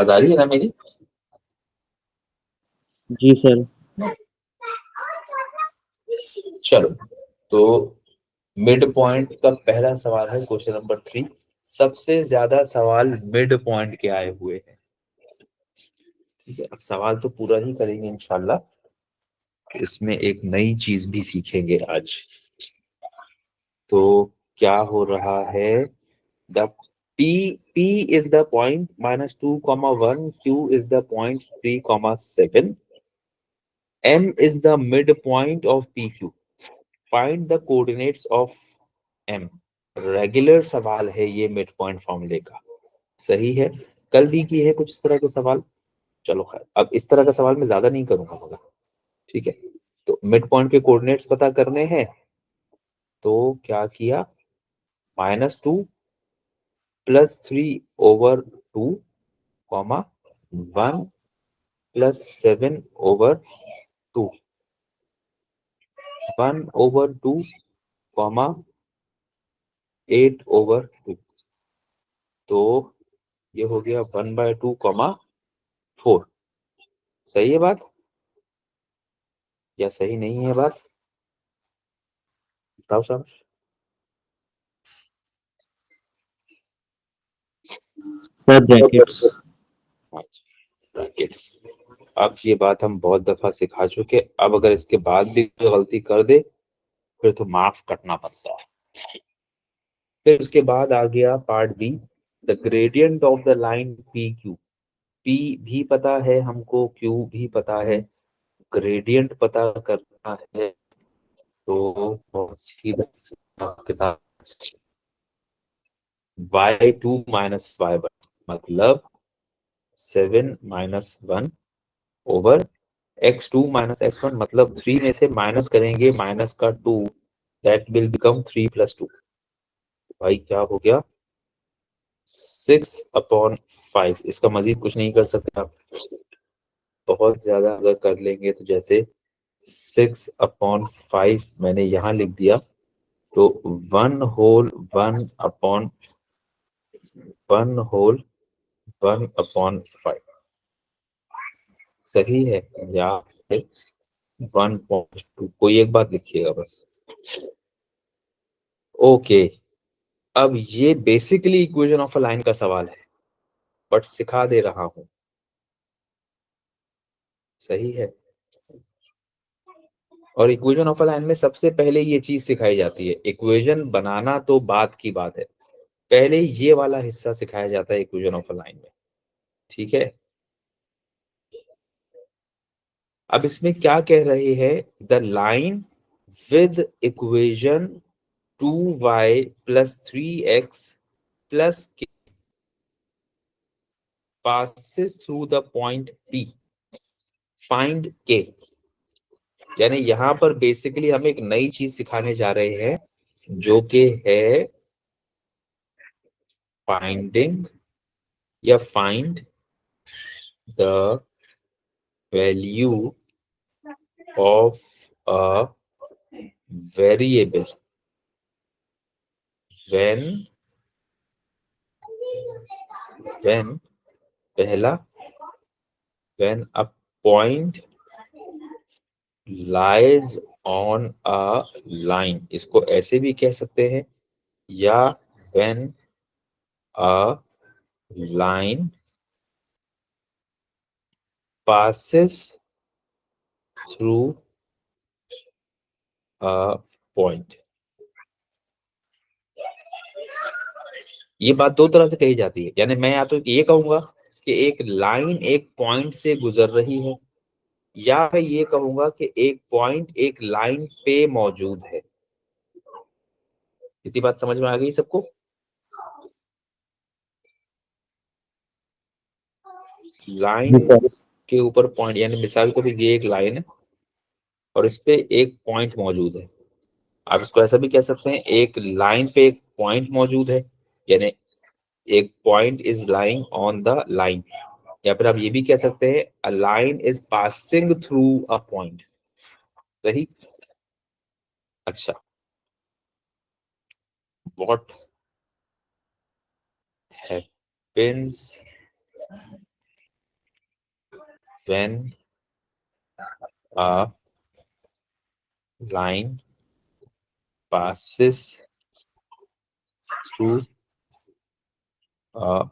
आवाज आ रही है ना मेरी? जी सर। चलो, तो मिड पॉइंट का पहला सवाल है क्वेश्चन नंबर 3। सबसे ज्यादा सवाल मिड पॉइंट के आए हुए हैं। ठीक है, अब सवाल तो पूरा ही करेंगे इंशाल्लाह। इसमें एक नई चीज भी सीखेंगे आज। तो क्या हो रहा है? The P is the point -2, 1, Q is the point 3, 7, M is the midpoint of PQ. Find the coordinates of M. Regular सवाल है ये मिड पॉइंट फॉर्मूले का। सही है, कल भी की है कुछ इस तरह के सवाल। चलो खैर, अब इस तरह का सवाल मैं ज्यादा नहीं करूंगा मगर। ठीक है, तो मिड पॉइंट के कोऑर्डिनेट्स पता करने हैं। तो क्या किया, -2 +3/2, 1 +7/2, 1/2, 8/2। तो ये हो गया 1/2, 4। सही है बात या सही नहीं है बात? बताओ शाबाश। Sir brackets. ब्रैकेट्स। अब ये बात हम बहुत दफा सिखा चुके, अब अगर इसके बाद भी कोई गलती कर दे फिर तो मार्क्स कटना पड़ता है। फिर उसके बाद आ गया part B, the gradient of the line P Q. P भी पता है हमको, क्यू भी पता है, ग्रेडियंट पता करना है। तो बहुत सीधा किताब, y2 - y1 मतलब 7-1 x2 - x1 मतलब 3 में से माइनस करेंगे माइनस का 2, दैट विल बिकम 3 + 2। भाई क्या हो गया, 6/5। इसका मजीद कुछ नहीं कर सकते आप, बहुत ज्यादा अगर कर लेंगे तो जैसे 6/5 मैंने यहाँ लिख दिया, तो 1/1/5 सही है या 1.2? कोई एक बात लिखिएगा बस। ओके, अब ये basically equation of a line का सवाल है, बट सिखा दे रहा हूं। सही है, और इक्वेशन ऑफ अ लाइन में सबसे पहले ये चीज सिखाई जाती है। इक्वेशन बनाना तो बात की बात है, पहले ये वाला हिस्सा सिखाया जाता है इक्वेशन ऑफ अ लाइन में। ठीक है, अब इसमें क्या कह रहे हैं, the line with equation 2y + 3x + k passes through the point P. Find k। यानी यहाँ पर बेसिकली हम एक नई चीज सिखाने जा रहे हैं, जो कि है फाइंडिंग या find the value of a variable when पहला when a point lies on a line, इसको ऐसे भी कह सकते हैं, या when a line passes through a point। ये बात दो तरह से कही जाती है, यानी मैं या तो ये कहूंगा कि एक लाइन एक पॉइंट से गुजर रही है, या मैं ये कहूंगा कि एक पॉइंट एक लाइन पे मौजूद है। इतनी बात समझ में आ गई सबको? जी लाइन सर। के ऊपर पॉइंट, यानी मिसाल को भी ये एक लाइन है और इस पे एक पॉइंट मौजूद है। आप इसको ऐसा भी कह सकते हैं, एक लाइन पे एक पॉइंट मौजूद है, यानी एक point is lying on the line. या फिर आप ये भी कह सकते हैं, a line is passing through a point. सही। अच्छा, what happens when a line passes through a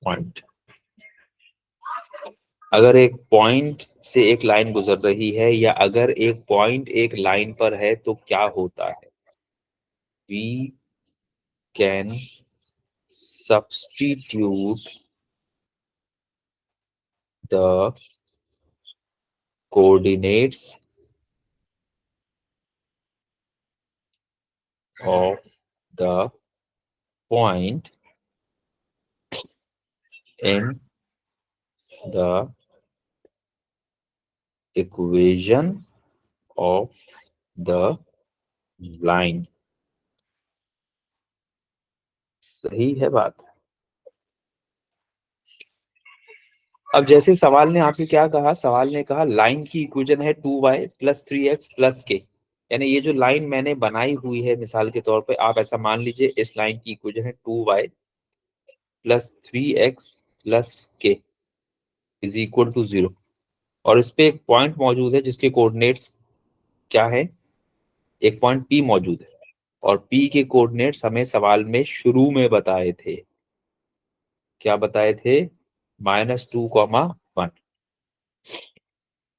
point। अगर एक पॉइंट से एक लाइन गुजर रही है या अगर एक पॉइंट एक लाइन पर है तो क्या होता है? We can substitute the coordinates of the point in the equation of the line। सही है बात। अब जैसे सवाल ने आपसे क्या कहा, सवाल ने कहा लाइन की इक्वेशन है 2y + 3x + k, यानी ये जो लाइन मैंने बनाई हुई है मिसाल के तौर पे आप ऐसा मान लीजिए इस लाइन की इक्वेशन है 2y + 3x + k = 0 और इस पे एक पॉइंट मौजूद है जिसके कोऑर्डिनेट्स क्या है, एक पॉइंट P मौजूद है और P के कोऑर्डिनेट्स हमें सवाल में शुरू में बताए थे। क्या बताए थे? -2, 1।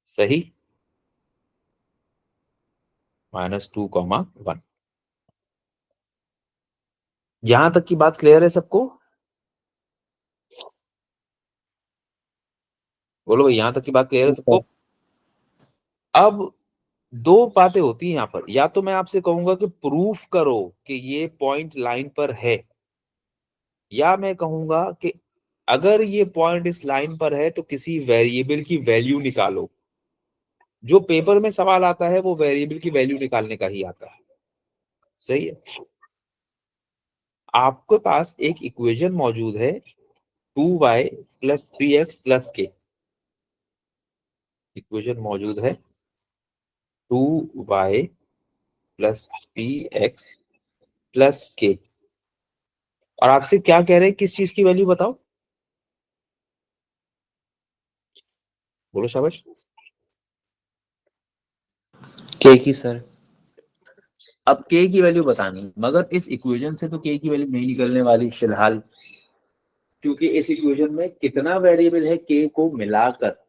सही, -2, 1। यहां तक की बात क्लियर है सबको? बोलो भाई, यहां तक की बात क्लियर है सबको? अब दो बातें होती हैं यहाँ पर, या तो मैं आपसे कहूंगा कि प्रूफ करो कि ये पॉइंट लाइन पर है, या मैं कहूंगा कि अगर ये पॉइंट इस लाइन पर है तो किसी वेरिएबल की वैल्यू निकालो। जो पेपर में सवाल आता है वो वेरिएबल की वैल्यू निकालने का ही आता है। सही है। आपके पास एक इक्वेशन मौजूद है 2y + 3x + k। इक्वेशन मौजूद है 2y + 3x + k और आपसे क्या कह रहे हैं, किस चीज की वैल्यू बताओ? बोलो शाबाश। के की सर। अब k की वैल्यू बतानी, मगर इस इक्वेशन से तो k की वैल्यू नहीं निकलने वाली फिलहाल, क्योंकि इस इक्वेशन में कितना वेरिएबल है k को मिलाकर।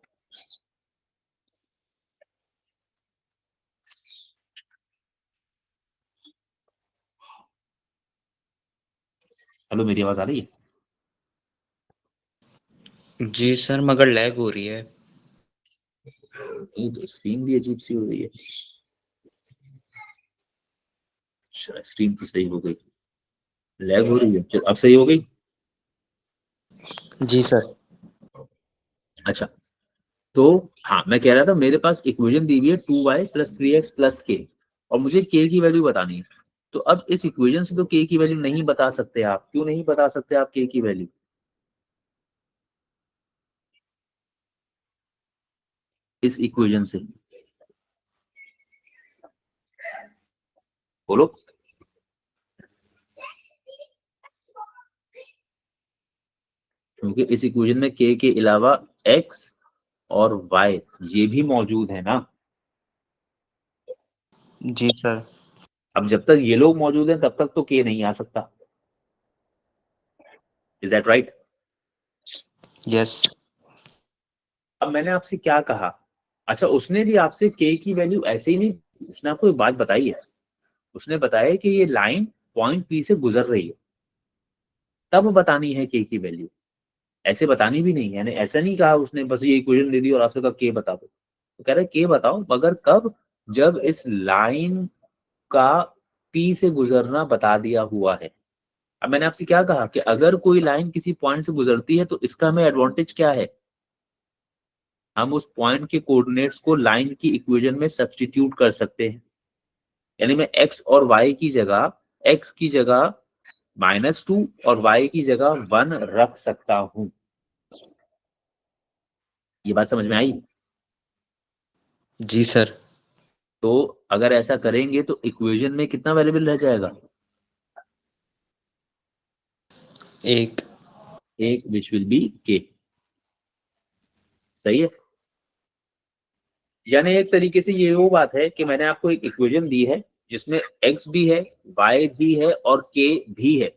हेलो, मेरी आवाज आ रही है? जी सर, मगर लैग हो रही है। नहीं तो स्क्रीन भी अजीब सी हो रही है। स्क्रीन तो सही हो गई, लैग हो रही है। चलो अब सही हो गई। जी सर। अच्छा, तो हाँ मैं कह रहा था मेरे पास इक्वेशन दी हुई है 2y + 3x + k और मुझे k की वैल्यू बतानी है। तो अब इस इक्वेशन से तो k की वैल्यू नहीं बता सकते आप। क्यों नहीं बता सकते आप k की वैल्यू? इस इक्वेशन से बोलो। क्योंकि इस इक्वेशन में k के अलावा x और y ये भी मौजूद है ना। जी सर। अब जब तक ये लोग मौजूद हैं तब तक तो k नहीं आ सकता। Is that right? यस। अब मैंने आपसे क्या कहा? अच्छा, उसने भी आपसे k की वैल्यू ऐसे ही नहीं, उसने आपको एक बात बताई है। उसने बताया कि ये लाइन पॉइंट P से गुजर रही है, तब बतानी है k की वैल्यू। ऐसे बतानी भी नहीं है, यानी ऐसा नहीं कहा उसने बस ये इक्वेशन दे दी और आपसे कहा k बता दो। तो कह रहे k बताओ, मगर कब? जब इस लाइन का P से गुजरना बता दिया हुआ है। अब मैंने आपसे क्या कहा कि अगर कोई लाइन किसी पॉइंट से गुजरती है तो इसका हमें एडवांटेज क्या है? हम उस पॉइंट के कोऑर्डिनेट्स को लाइन की इक्वेशन में सब्स्टिट्यूट कर सकते हैं। यानी मैं x और y की जगह, x की जगह -2 और y की जगह 1 रख सकता हूं। ये बात समझ में आई? जी सर। तो अगर ऐसा करेंगे तो इक्वेशन में कितना वेरिएबल रह जाएगा? एक। एक, विच विल बी k। सही है। यानी एक तरीके से ये वो बात है कि मैंने आपको एक इक्वेशन दी है जिसमें x भी है, y भी है और k भी है,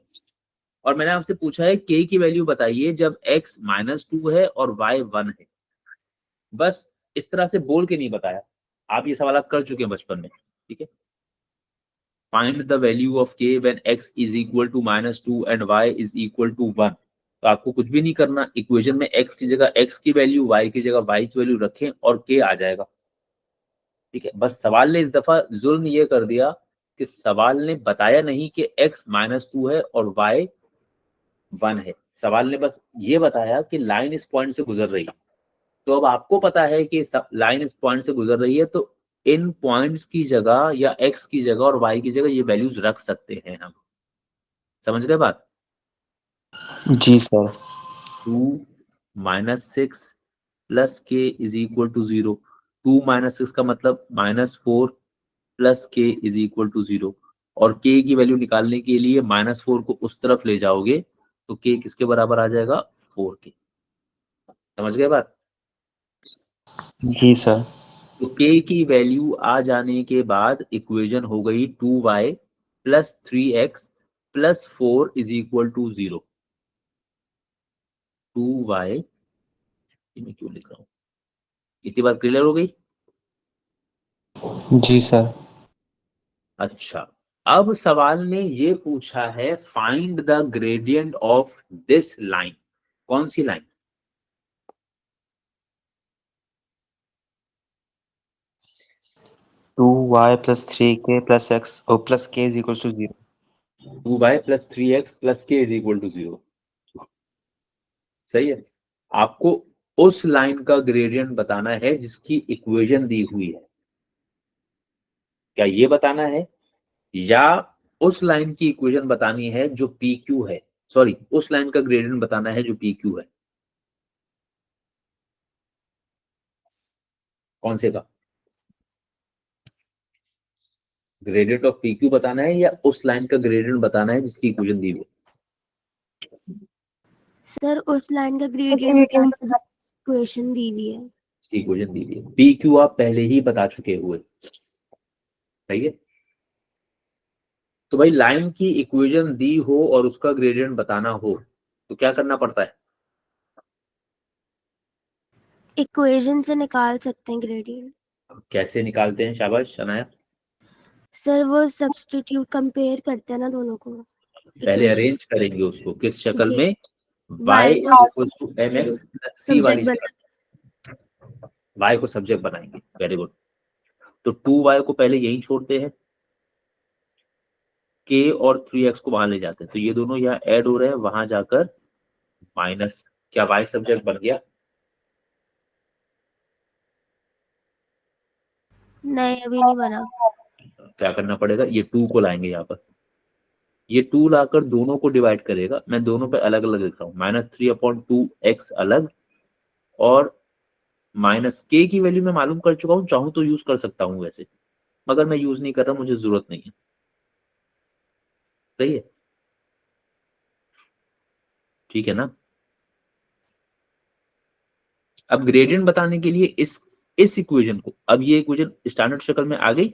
और मैंने आपसे पूछा है k की वैल्यू बताइए जब x -2 है और y 1 है। बस इस तरह से बोल के नहीं बताया, आप ये सवाल आप कर चुके हैं बचपन में, ठीक है। Find the value of k when x is equal to -2 and y is equal to 1। तो आपको कुछ भी नहीं करना, इक्वेशन में x की जगह x की वैल्यू, y की जगह y की वैल्यू रखें और k आ जाएगा, ठीक है। बस सवाल ने इस दफा जुल्म ये कर दिया कि सवाल ने बताया नहीं कि x -2 है और y 1 है, सवाल ने बस ये बताया कि लाइन इस पॉइंट से गुजर रही है। तो अब आपको पता है कि लाइन इस पॉइंट से गुजर रही है, तो इन पॉइंट्स की जगह या x की जगह और y की जगह ये वैल्यूज रख सकते हैं हम। समझ गए बात? जी sir. 2 -6 plus k is equal to 0। 2 -6 का मतलब -4 plus k is equal to 0, और k की वैल्यू निकालने के लिए -4 को उस तरफ ले जाओगे तो k किसके बराबर आ जाएगा? 4 के। समझ गए बात? जी सर। तो k की वैल्यू आ जाने के बाद इक्वेशन हो गई 2y plus 3x plus 4 is equal to 0। 2y, मैं क्यों लिख रहा हूँ, इतनी बात क्लियर हो गई? जी सर। अच्छा, अब सवाल ने ये पूछा है find the gradient of this line. कौन सी line? 2y plus 3k plus x ओ plus k is equal to 0। 2y plus 3x plus k is equal to 0। सही है। आपको उस लाइन का ग्रेडियंट बताना है जिसकी इक्वेशन दी हुई है, क्या ये बताना है, या उस लाइन की इक्वेशन बतानी है जो पी क्यू है, सॉरी उस लाइन का ग्रेडियंट बताना है जो पी क्यू है? कौन से का ग्रेडियंट ऑफ पी क्यू बताना है, या उस लाइन का ग्रेडियंट बताना है जिसकी इक्वेशन दी हुई है? सर उस लाइन का ग्रेडियंट बताना है, इक्वेशन दी हुई है। इसकी इक्वेशन दी हुई है, पी क्यू आप पहले ही बता चुके हुए, सही है। तो भाई लाइन की इक्वेशन दी हो और उसका ग्रेडियंट बताना हो तो क्या करना पड़ता है? इक्वेशन से निकाल सकते हैं ग्रेडियंट। कैसे निकालते हैं, शाबाश अनाया? सर वो सब्स्टिट्यूट कंपेयर करते हैं ना दोनों को। पहले equations। अरेंज करेंगे उसको किस शक्ल जी, में? y y को equal to m x plus c वाली सब्जेक्ट बना। जगह y को सब्जेक्ट बनाएंगे, वेरी गुड। तो 2y को पहले यही छोड़ते हैं, k और 3x को वहां ले जाते हैं, तो ये दोनों यहाँ ऐड हो रहे हैं, वहां जाकर माइनस, क्या y सब्जेक्ट बन गया? नहीं अभी नहीं बना। क्या करना पड़ेगा, ये 2 को लाएंगे यहाँ पर, ये 2 लाकर दोनों को डिवाइड करेगा, मैं दोनों पे अलग अलग लिख रहा हूँ, -3/2x अलग, और माइनस के की वैल्यू मैं मालूम कर चुका हूँ, चाहूं तो यूज कर सकता हूँ वैसे, मगर मैं यूज नहीं कर रहा, मुझे जरूरत नहीं है। सही है, ठीक है ना। अब ग्रेडियंट बताने के लिए इस इक्वेशन को, अब ये इक्वेशन स्टैंडर्ड शक्ल में आ गई,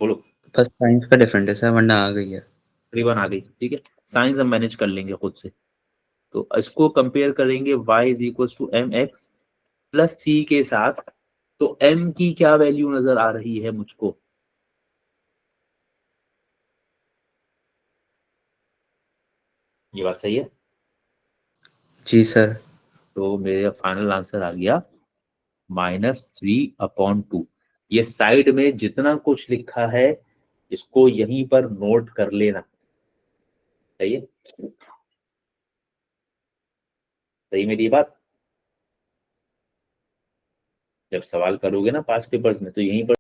बोलो। बस साइंस का डिफरेंट है सर, वरना आ गई है। तकरीबन आ गई, ठीक है। साइंस हम मैनेज कर लेंगे खुद से। तो इसको कंपेयर करेंगे y is equal to m x plus c के साथ, तो m की क्या वैल्यू नजर आ रही है मुझको? ये बात सही है। जी सर। तो मेरा फाइनल आंसर आ गया -3/2। ये साइड में जितना कुछ लिखा है इसको यहीं पर नोट कर लेना, सही है। सही मेरी ये बात? जब सवाल करोगे ना पास्ट पेपर्स में तो यहीं पर